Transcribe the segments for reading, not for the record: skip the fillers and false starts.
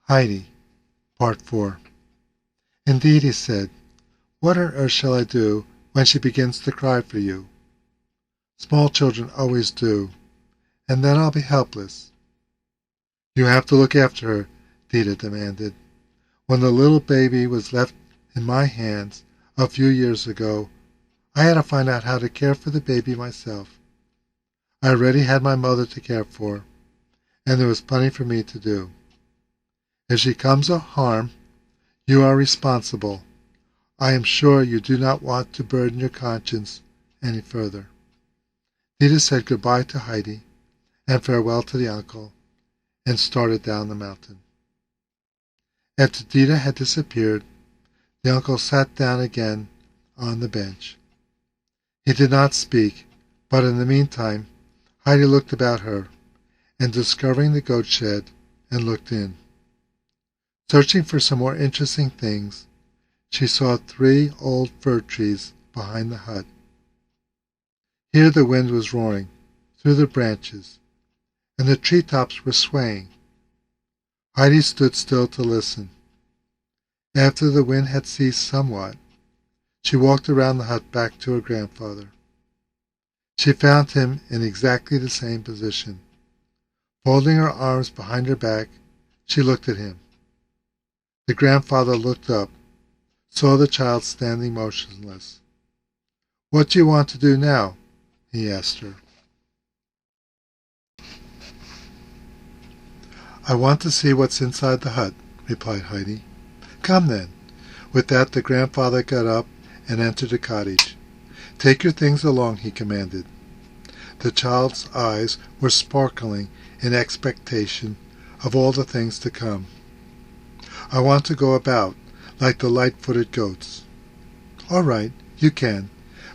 Heidi, Part 4. Indeed, he said, what on earth shall I do when she begins to cry for you? Small children always do, and then I'll be helpless. You have to look after her, Dita demanded. When the little baby was left in my hands a few years ago, I had to find out how to care for the baby myself. I already had my mother to care for, and there was plenty for me to do. If she comes to harm, you are responsible. I am sure you do not want to burden your conscience any further. Dita said goodbye to Heidi and farewell to the uncle and started down the mountain. After Dita had disappeared, the uncle sat down again on the bench. He did not speak, but in the meantime Heidi looked about her, and discovering the goat shed, and looked in. Searching for some more interesting things, she saw 3 old fir trees behind the hut. Here the wind was roaring through the branches, and the treetops were swaying. Heidi stood still to listen. After the wind had ceased somewhat, she walked around the hut back to her grandfather. She found him in exactly the same position. Folding her arms behind her back, she looked at him. The grandfather looked up, saw the child standing motionless. "What do you want to do now?" he asked her. "I want to see what's inside the hut," replied Heidi. "Come then." With that the grandfather got up and entered the cottage. "Take your things along," he commanded. The child's eyes were sparkling in expectation of all the things to come. "I want to go about, like the light-footed goats." "All right, you can,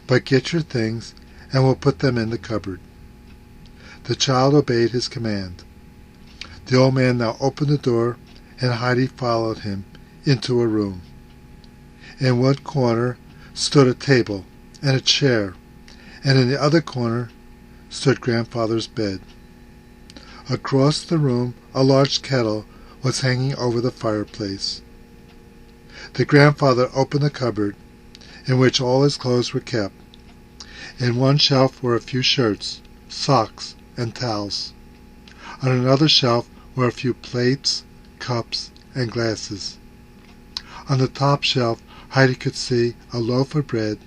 but get your things, and we'll put them in the cupboard." The child obeyed his command. The old man now opened the door, and Heidi followed him into a room. In one corner stood a table and a chair, and in the other corner stood grandfather's bed. Across the room a large kettle was hanging over the fireplace. The grandfather opened the cupboard, in which all his clothes were kept. In one shelf were a few shirts, socks, and towels. On another shelf were a few plates, cups, and glasses. On the top shelf Heidi could see a loaf of bread,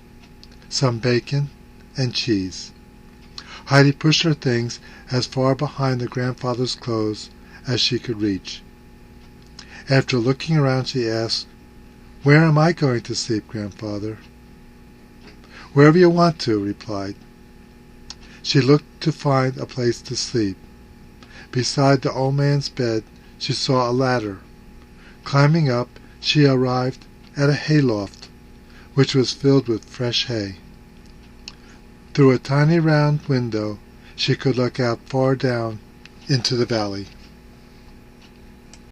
some bacon, and cheese. Heidi pushed her things as far behind the grandfather's clothes as she could reach. After looking around, she asked, "Where am I going to sleep, grandfather?" "Wherever you want to," replied. She looked to find a place to sleep. Beside the old man's bed she saw a ladder. Climbing up, she arrived at a hayloft, which was filled with fresh hay. Through a tiny round window she could look out far down into the valley.